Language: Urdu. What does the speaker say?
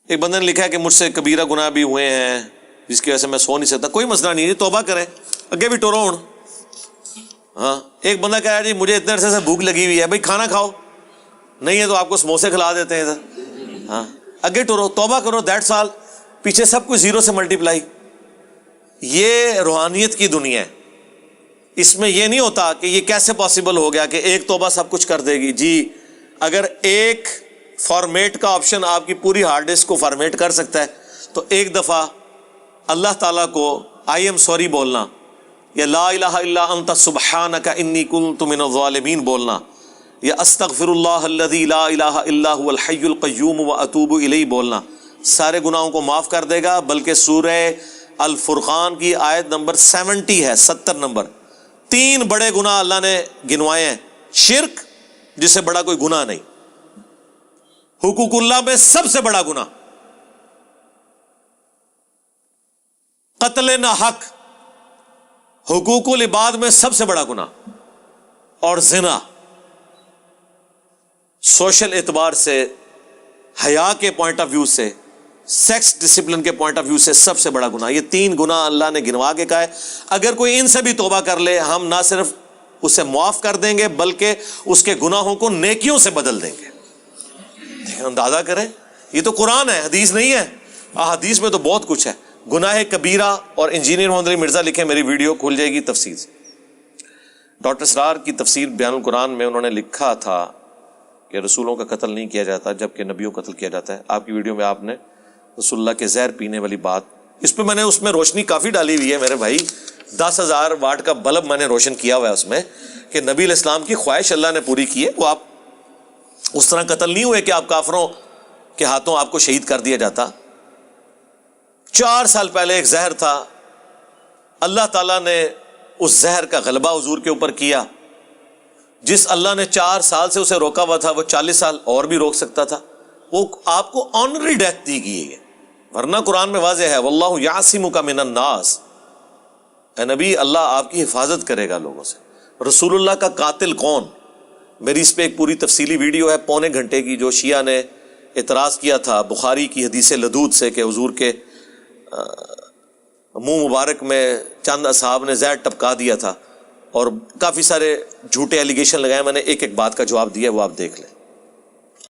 ایک بندے نے لکھا ہے کہ مجھ سے کبیرہ گناہ بھی ہوئے ہیں جس کی وجہ سے میں سو نہیں سکتا. کوئی مسئلہ نہیں ہے، توبہ کریں، اگے بھی ٹورو ہوں. ہاں ایک بندہ کہا جی مجھے اتنے عرصے سے بھوک لگی ہوئی ہے، بھائی کھانا کھاؤ، نہیں ہے تو آپ کو سموسے کھلا دیتے ہیں ادھر. ہاں اگے ٹورو، توبہ کرو، دیٹس آل. پیچھے سب کچھ زیرو سے ملٹیپلائی. یہ روحانیت کی دنیا ہے. اس میں یہ نہیں ہوتا کہ یہ کیسے پاسبل ہو گیا کہ ایک توبہ سب کچھ کر دے گی. جی اگر ایک فارمیٹ کا آپشن آپ کی پوری ہارڈ ڈسک کو فارمیٹ کر سکتا ہے تو ایک دفعہ اللہ تعالیٰ کو آئی ایم سوری بولنا یا لا الہ الا انت سبحانک انی کنت من الظالمین بولنا یا استغفر اللہ الذی لا الہ الا هو الحی القیوم واتوب الیہ بولنا سارے گناہوں کو معاف کر دے گا. بلکہ سورہ الفرقان کی آیت نمبر 70 ہے، 70 نمبر. 3 بڑے گناہ اللہ نے گنوائے ہیں. شرک جس سے بڑا کوئی گناہ نہیں، حقوق اللہ میں سب سے بڑا گناہ، قتل نہ حق حقوق العباد میں سب سے بڑا گناہ، اور زنا سوشل اعتبار سے، حیا کے پوائنٹ آف ویو سے، سیکس ڈسپلن کے پوائنٹ آف ویو سے سب سے بڑا گناہ. یہ 3 گناہ اللہ نے گنوا کے کہا ہے اگر کوئی ان سے بھی توبہ کر لے ہم نہ صرف اسے معاف کر دیں گے بلکہ اس کے گناہوں کو نیکیوں سے بدل دیں گے. اندازہ کریں، یہ تو قرآن ہے، حدیث نہیں ہے. حدیث میں تو بہت کچھ ہے. گناہ کبیرہ، اور انجینئر محمد علی مرزا لکھے، میری ویڈیو کھل جائے گی تفسیر سے. ڈاکٹر اسرار کی تفسیر بیان القرآن میں انہوں نے لکھا تھا کہ رسولوں کا قتل نہیں کیا جاتا جبکہ نبیوں کا قتل کیا جاتا ہے. آپ کی ویڈیو میں آپ نے رسول اللہ کے زہر پینے والی بات، اس پہ میں نے اس میں روشنی کافی ڈالی ہوئی ہے میرے بھائی. 10,000 واٹ کا بلب میں نے روشن کیا ہوا ہے اس میں کہ نبی علیہ السلام کی خواہش اللہ نے پوری کی ہے. وہ آپ اس طرح قتل نہیں ہوئے کہ آپ کافروں کے ہاتھوں آپ کو شہید کر دیا جاتا. 4 سال پہلے ایک زہر تھا، اللہ تعالیٰ نے اس زہر کا غلبہ حضور کے اوپر کیا. جس اللہ نے 4 سال سے اسے روکا ہوا تھا وہ 40 سال اور بھی روک سکتا تھا. وہ آپ کو آنری ڈیتھ دی گئی ہے، ورنہ قرآن میں واضح ہے واللہ یعصمک من الناس. اے نبی اللہ آپ کی حفاظت کرے گا لوگوں سے. رسول اللہ کا قاتل کون؟ میری اس پہ ایک پوری تفصیلی ویڈیو ہے 1.25 گھنٹے کی، جو شیعہ نے اعتراض کیا تھا بخاری کی حدیث لدود سے کہ حضور کے منہ مبارک میں چند اصحاب نے زہر ٹپکا دیا تھا، اور کافی سارے جھوٹے ایلیگیشن لگائے. میں نے ایک ایک بات کا جواب دیا، وہ آپ دیکھ لیں.